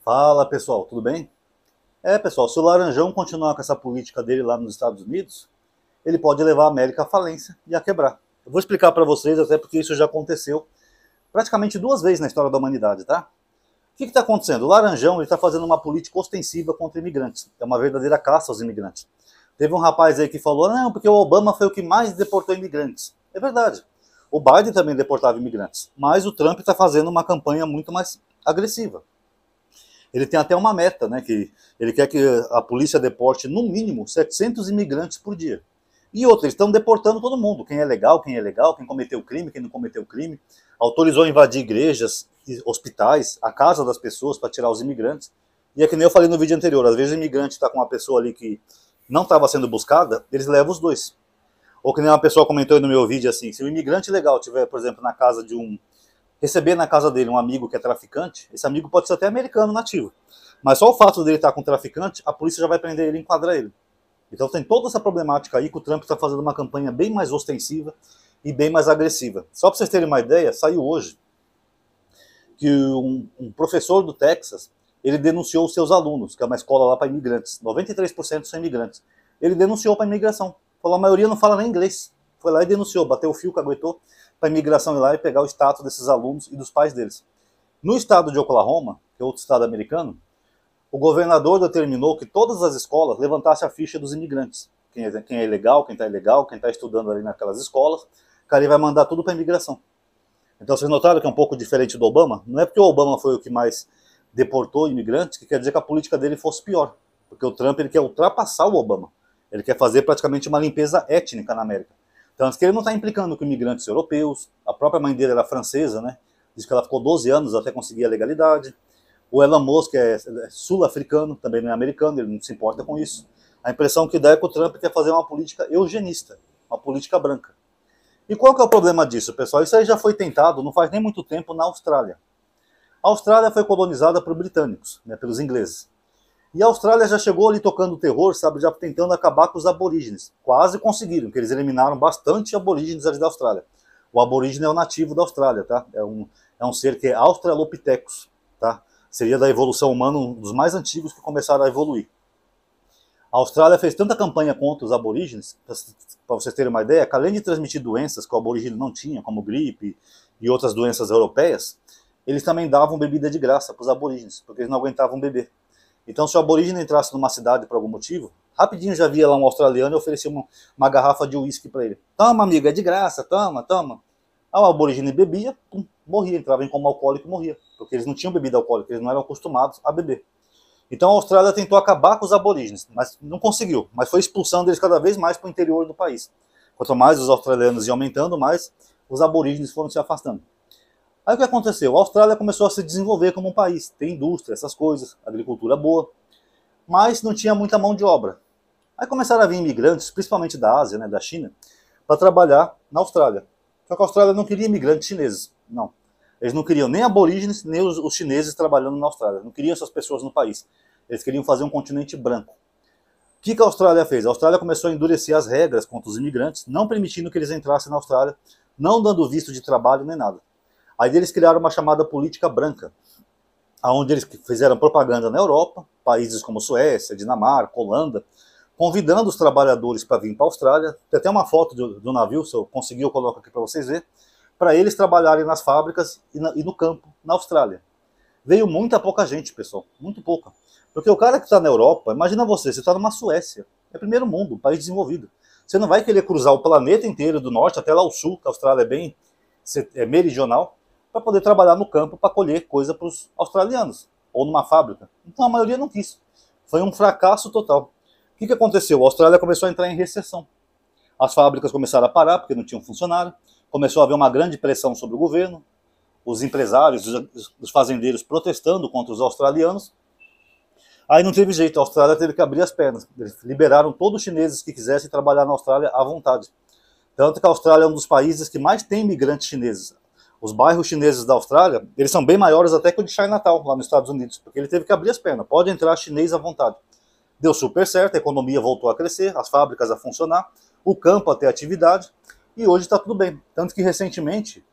Fala pessoal, tudo bem? Pessoal, se o Laranjão continuar com essa política dele lá nos Estados Unidos, ele pode levar a América à falência e a quebrar. Eu vou explicar para vocês, até porque isso já aconteceu praticamente duas vezes na história da humanidade, tá? O que está acontecendo? O Laranjão está fazendo uma política ostensiva contra imigrantes. É uma verdadeira caça aos imigrantes. Teve um rapaz aí que falou, não, porque o Obama foi o que mais deportou imigrantes. É verdade. O Biden também deportava imigrantes. Mas o Trump está fazendo uma campanha muito mais agressiva. Ele tem até uma meta, né, que ele quer que a polícia deporte no mínimo 700 imigrantes por dia. E outra, eles estão deportando todo mundo, quem é legal, quem cometeu crime, quem não cometeu crime. Autorizou invadir igrejas, hospitais, a casa das pessoas para tirar os imigrantes. E é que nem eu falei no vídeo anterior, às vezes o imigrante está com uma pessoa ali que não estava sendo buscada, eles levam os dois. Ou que nem uma pessoa comentou aí no meu vídeo assim, se o imigrante legal tiver, por exemplo, na casa de receber na casa dele um amigo que é traficante, esse amigo pode ser até americano nativo. Mas só o fato dele estar com um traficante, a polícia já vai prender ele e enquadrar ele. Então tem toda essa problemática aí que o Trump está fazendo uma campanha bem mais ostensiva e bem mais agressiva. Só para vocês terem uma ideia, saiu hoje que um professor do Texas, ele denunciou os seus alunos, que é uma escola lá para imigrantes, 93% são imigrantes. Ele denunciou para a imigração. Falou, a maioria não fala nem inglês. Foi lá e denunciou, bateu o fio, caguetou, para a imigração ir lá e pegar o status desses alunos e dos pais deles. No estado de Oklahoma, que é outro estado americano, o governador determinou que todas as escolas levantassem a ficha dos imigrantes. Quem é ilegal, quem está ilegal, quem está estudando ali naquelas escolas, o cara vai mandar tudo para a imigração. Então vocês notaram que é um pouco diferente do Obama? Não é porque o Obama foi o que mais deportou imigrantes que quer dizer que a política dele fosse pior. Porque o Trump ele quer ultrapassar o Obama. Ele quer fazer praticamente uma limpeza étnica na América. Tanto que ele não está implicando com imigrantes europeus. A própria mãe dele era francesa, né? Diz que ela ficou 12 anos até conseguir a legalidade. O Elon Musk é sul-africano, também não é americano, ele não se importa com isso. A impressão que dá é que o Trump quer fazer uma política eugenista, uma política branca. E qual que é o problema disso, pessoal? Isso aí já foi tentado não faz nem muito tempo na Austrália. A Austrália foi colonizada por britânicos, né, pelos ingleses. E a Austrália já chegou ali tocando terror, sabe, já tentando acabar com os aborígenes. Quase conseguiram, que eles eliminaram bastante aborígenes ali da Austrália. O aborígene é o nativo da Austrália, tá? É um ser que é Australopithecus, tá? Seria da evolução humana um dos mais antigos que começaram a evoluir. A Austrália fez tanta campanha contra os aborígenes, para vocês terem uma ideia, que além de transmitir doenças que o aborígene não tinha, como gripe e outras doenças europeias, eles também davam bebida de graça para os aborígenes, porque eles não aguentavam beber. Então, se o aborígene entrasse numa cidade por algum motivo, rapidinho já via lá um australiano e oferecia uma garrafa de uísque para ele. Toma, amigo, é de graça, toma, toma. Aí o aborígene bebia, pum, morria, entrava em coma alcoólico e morria, porque eles não tinham bebida alcoólica, eles não eram acostumados a beber. Então a Austrália tentou acabar com os aborígenes, mas não conseguiu, mas foi expulsando eles cada vez mais para o interior do país. Quanto mais os australianos iam aumentando, mais os aborígenes foram se afastando. Aí o que aconteceu? A Austrália começou a se desenvolver como um país, tem indústria, essas coisas, agricultura boa, mas não tinha muita mão de obra. Aí começaram a vir imigrantes, principalmente da Ásia, né, da China, para trabalhar na Austrália. Só que a Austrália não queria imigrantes chineses, não. Eles não queriam nem aborígenes, nem os chineses trabalhando na Austrália. Não queriam essas pessoas no país. Eles queriam fazer um continente branco. O que a Austrália fez? A Austrália começou a endurecer as regras contra os imigrantes, não permitindo que eles entrassem na Austrália, não dando visto de trabalho nem nada. Aí eles criaram uma chamada política branca, onde eles fizeram propaganda na Europa, países como Suécia, Dinamarca, Holanda, convidando os trabalhadores para vir para a Austrália. Tem até uma foto do navio, se eu conseguir eu coloco aqui para vocês verem, para eles trabalharem nas fábricas e no campo, na Austrália. Veio muita pouca gente, pessoal, muito pouca. Porque o cara que está na Europa, imagina você está numa Suécia, é primeiro mundo, um país desenvolvido. Você não vai querer cruzar o planeta inteiro, do norte até lá ao sul, que a Austrália é meridional, para poder trabalhar no campo, para colher coisa para os australianos, ou numa fábrica. Então a maioria não quis. Foi um fracasso total. O que aconteceu? A Austrália começou a entrar em recessão. As fábricas começaram a parar, porque não tinham funcionário, começou a haver uma grande pressão sobre o governo, os empresários, os fazendeiros protestando contra os australianos. Aí não teve jeito, a Austrália teve que abrir as pernas. Eles liberaram todos os chineses que quisessem trabalhar na Austrália à vontade. Tanto que a Austrália é um dos países que mais tem imigrantes chineses. Os bairros chineses da Austrália, eles são bem maiores até que o de Chinatown, lá nos Estados Unidos, porque ele teve que abrir as pernas. Pode entrar chinês à vontade. Deu super certo, a economia voltou a crescer, as fábricas a funcionar, o campo a ter atividade, e hoje está tudo bem. Tanto que recentemente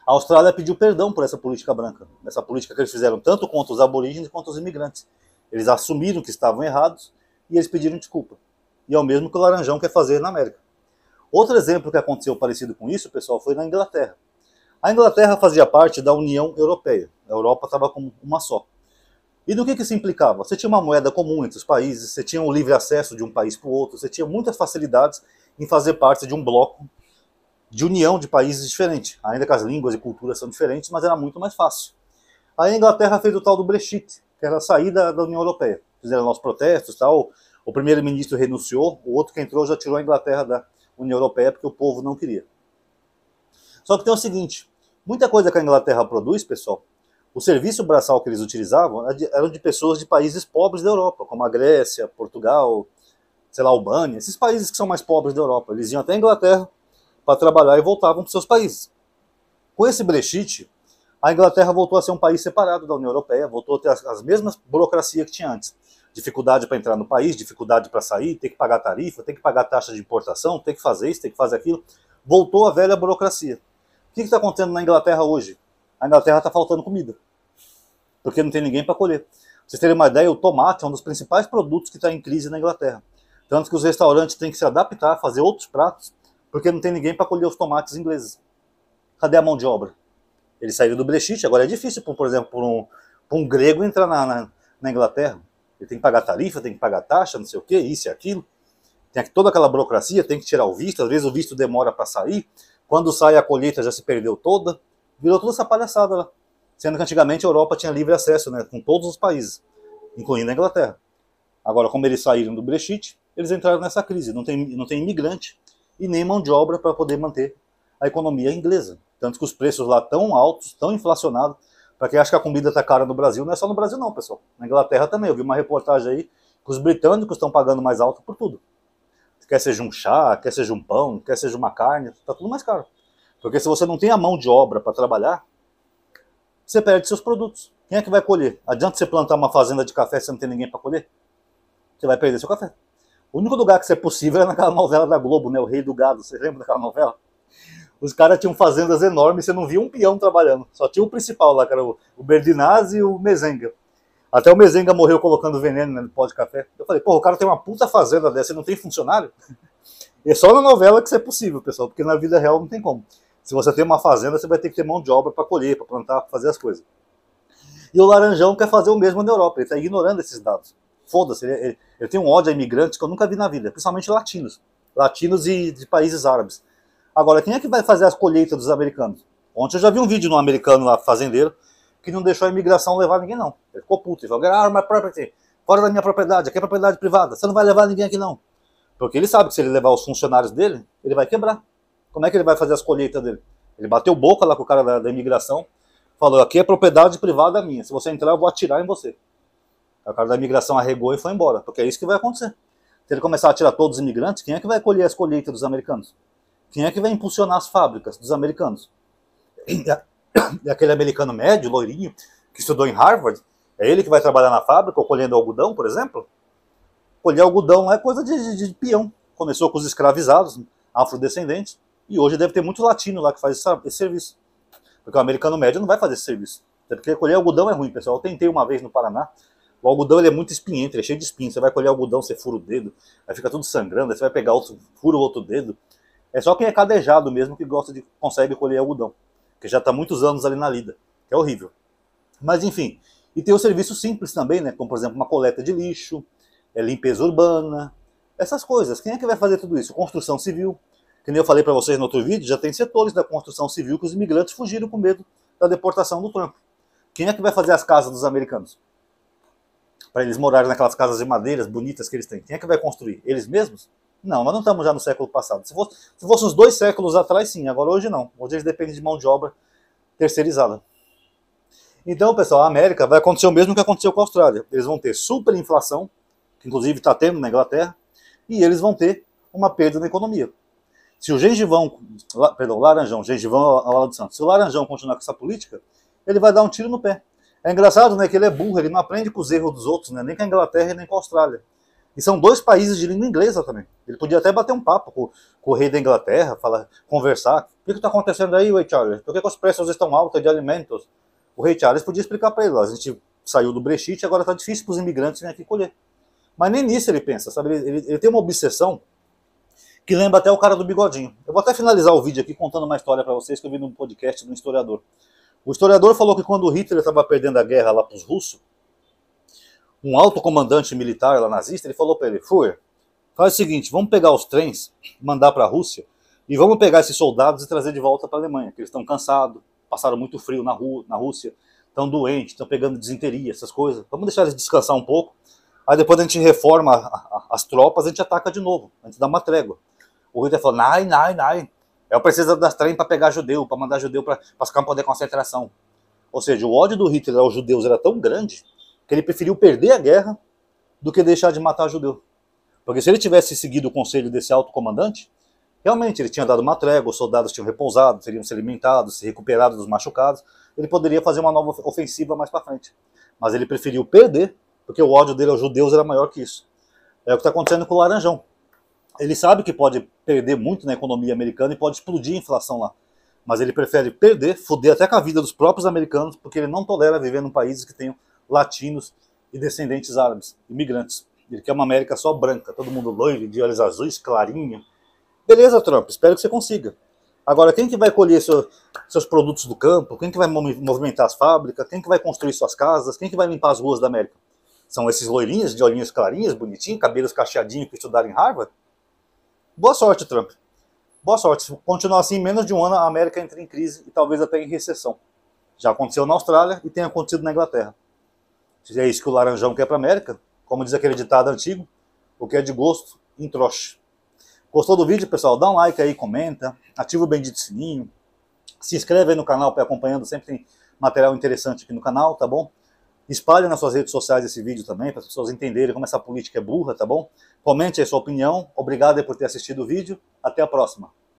A Austrália pediu perdão por essa política branca, essa política que eles fizeram tanto contra os aborígenes quanto os imigrantes. Eles assumiram que estavam errados e eles pediram desculpa. E é o mesmo que o Laranjão quer fazer na América. Outro exemplo que aconteceu parecido com isso, pessoal, foi na Inglaterra. A Inglaterra fazia parte da União Europeia. A Europa estava como uma só. E do que isso implicava? Você tinha uma moeda comum entre os países, você tinha um livre acesso de um país para o outro, você tinha muitas facilidades em fazer parte de um bloco de união de países diferentes. Ainda que as línguas e culturas são diferentes, mas era muito mais fácil. Aí a Inglaterra fez o tal do Brexit, que era a saída da União Europeia. Fizeram nossos protestos, tal. O primeiro-ministro renunciou, o outro que entrou já tirou a Inglaterra da União Europeia porque o povo não queria. Só que tem o seguinte, muita coisa que a Inglaterra produz, pessoal, o serviço braçal que eles utilizavam eram de pessoas de países pobres da Europa, como a Grécia, Portugal, sei lá, Albânia, esses países que são mais pobres da Europa. Eles iam até a Inglaterra para trabalhar e voltavam para os seus países. Com esse Brexit, a Inglaterra voltou a ser um país separado da União Europeia, voltou a ter as mesmas burocracias que tinha antes. Dificuldade para entrar no país, dificuldade para sair, ter que pagar tarifa, ter que pagar taxa de importação, ter que fazer isso, ter que fazer aquilo. Voltou a velha burocracia. O que está acontecendo na Inglaterra hoje? A Inglaterra está faltando comida, porque não tem ninguém para colher. Pra vocês terem uma ideia, o tomate é um dos principais produtos que está em crise na Inglaterra. Tanto que os restaurantes têm que se adaptar a fazer outros pratos, porque não tem ninguém para colher os tomates ingleses. Cadê a mão de obra? Eles saíram do Brexit, agora é difícil, por exemplo, para um grego entrar na Inglaterra. Ele tem que pagar tarifa, tem que pagar taxa, não sei o que, isso e aquilo. Tem toda aquela burocracia, tem que tirar o visto, às vezes o visto demora para sair. Quando sai a colheita já se perdeu toda. Virou toda essa palhaçada lá. Sendo que antigamente a Europa tinha livre acesso, né, com todos os países, incluindo a Inglaterra. Agora, como eles saíram do Brexit, eles entraram nessa crise. Não tem imigrante e nem mão de obra para poder manter a economia inglesa. Tanto que os preços lá tão altos, tão inflacionados. Para quem acha que a comida está cara no Brasil, não é só no Brasil não, pessoal. Na Inglaterra também. Eu vi uma reportagem aí que os britânicos estão pagando mais alto por tudo. Quer seja um chá, quer seja um pão, quer seja uma carne, está tudo mais caro. Porque se você não tem a mão de obra para trabalhar, você perde seus produtos. Quem é que vai colher? Adianta você plantar uma fazenda de café se não tem ninguém para colher? Você vai perder seu café. O único lugar que isso é possível é naquela novela da Globo, né? O Rei do Gado. Você lembra daquela novela? Os caras tinham fazendas enormes, você não via um peão trabalhando. Só tinha o principal lá, que era o Berdinazzi e o Mezenga. Até o Mezenga morreu colocando veneno no pó de café. Eu falei, pô, o cara tem uma puta fazenda dessa e não tem funcionário? E é só na novela que isso é possível, pessoal, porque na vida real não tem como. Se você tem uma fazenda, você vai ter que ter mão de obra para colher, para plantar, para fazer as coisas. E o Laranjão quer fazer o mesmo na Europa, ele está ignorando esses dados. Foda-se, ele tem um ódio a imigrantes que eu nunca vi na vida, principalmente latinos. Latinos e de países árabes. Agora, quem é que vai fazer as colheitas dos americanos? Ontem eu já vi um vídeo de um americano lá, fazendeiro, que não deixou a imigração levar ninguém, não. Ele ficou puto, ele falou, get out of my property, fora da minha propriedade, aqui é propriedade privada, você não vai levar ninguém aqui não. Porque ele sabe que se ele levar os funcionários dele, ele vai quebrar. Como é que ele vai fazer as colheitas dele? Ele bateu boca lá com o cara da imigração, falou, aqui é propriedade privada minha, se você entrar eu vou atirar em você. Aí o cara da imigração arregou e foi embora, porque é isso que vai acontecer. Se ele começar a tirar todos os imigrantes, quem é que vai colher as colheitas dos americanos? Quem é que vai impulsionar as fábricas dos americanos? E aquele americano médio, loirinho, que estudou em Harvard, é ele que vai trabalhar na fábrica ou colhendo algodão, por exemplo? Colher algodão é coisa de peão. Começou com os escravizados, afrodescendentes, e hoje deve ter muito latino lá que faz esse serviço. Porque o americano médio não vai fazer esse serviço. Até porque colher algodão é ruim, pessoal. Eu tentei uma vez no Paraná. O algodão ele é muito espinhento, ele é cheio de espinho. Você vai colher algodão, você fura o dedo, aí fica tudo sangrando, aí você vai pegar outro, fura o outro dedo. É só quem é cadejado mesmo que consegue colher algodão. Que já está muitos anos ali na lida. Que é horrível. Mas enfim. E tem o serviço simples também, né? Como por exemplo uma coleta de lixo, limpeza urbana, essas coisas. Quem é que vai fazer tudo isso? Construção civil. Que nem eu falei para vocês no outro vídeo, já tem setores da construção civil que os imigrantes fugiram com medo da deportação do Trump. Quem é que vai fazer as casas dos americanos? Para eles morarem naquelas casas de madeiras bonitas que eles têm. Quem é que vai construir? Eles mesmos? Não, nós não estamos já no século passado. Se fosse uns 2 séculos atrás, sim. Agora hoje não. Hoje eles dependem de mão de obra terceirizada. Então, pessoal, a América vai acontecer o mesmo que aconteceu com a Austrália. Eles vão ter superinflação, que inclusive está tendo na Inglaterra, e eles vão ter uma perda na economia. Se o Laranjão, gengivão ao lado do Santos, se o Laranjão continuar com essa política, ele vai dar um tiro no pé. É engraçado, né, que ele é burro, ele não aprende com os erros dos outros, né, nem com a Inglaterra e nem com a Austrália. E são dois países de língua inglesa também. Ele podia até bater um papo com o rei da Inglaterra, conversar. O que está acontecendo aí, Rei Charles? Por que os preços estão altos de alimentos? O Rei Charles podia explicar para ele. Ó, a gente saiu do Brexit e agora está difícil para os imigrantes virem aqui colher. Mas nem nisso ele pensa, sabe? Ele tem uma obsessão que lembra até o cara do bigodinho. Eu vou até finalizar o vídeo aqui contando uma história para vocês que eu vi num podcast do historiador. O historiador falou que quando o Hitler estava perdendo a guerra lá para os russos, um alto comandante militar lá nazista, ele falou para ele: Führer, faz o seguinte, vamos pegar os trens, mandar para a Rússia, e vamos pegar esses soldados e trazer de volta para a Alemanha, que eles estão cansados, passaram muito frio na Rússia, estão doentes, estão pegando disenteria, essas coisas. Vamos deixar eles descansar um pouco, aí depois a gente reforma as tropas, a gente ataca de novo, a gente dá uma trégua. O Hitler falou: não, eu preciso das trem para pegar judeu, para mandar judeu para os campos de concentração. Ou seja, o ódio do Hitler aos judeus era tão grande que ele preferiu perder a guerra do que deixar de matar judeu. Porque se ele tivesse seguido o conselho desse alto comandante, realmente ele tinha dado uma trégua, os soldados tinham repousado, teriam se alimentado, se recuperado dos machucados, ele poderia fazer uma nova ofensiva mais para frente. Mas ele preferiu perder, porque o ódio dele aos judeus era maior que isso. É o que está acontecendo com o Laranjão. Ele sabe que pode perder muito na economia americana e pode explodir a inflação lá. Mas ele prefere perder, foder até com a vida dos próprios americanos, porque ele não tolera viver num país que tenham latinos e descendentes árabes, imigrantes. Ele quer uma América só branca, todo mundo loiro, de olhos azuis, clarinho. Beleza, Trump, espero que você consiga. Agora, quem que vai colher seus produtos do campo? Quem que vai movimentar as fábricas? Quem que vai construir suas casas? Quem que vai limpar as ruas da América? São esses loirinhos, de olhinhos clarinhos, bonitinhos, cabelos cacheadinhos que estudaram em Harvard? Boa sorte, Trump. Boa sorte. Se continuar assim, em menos de um ano a América entra em crise e talvez até em recessão. Já aconteceu na Austrália e tem acontecido na Inglaterra. Se é isso que o Laranjão quer para a América, como diz aquele ditado antigo, o que é de gosto, entroxe. Gostou do vídeo, pessoal? Dá um like aí, comenta, ativa o bendito sininho, se inscreve aí no canal para ir acompanhando, sempre tem material interessante aqui no canal, tá bom? Espalhe nas suas redes sociais esse vídeo também, para as pessoas entenderem como essa política é burra, tá bom? Comente aí sua opinião, obrigado aí por ter assistido o vídeo, até a próxima.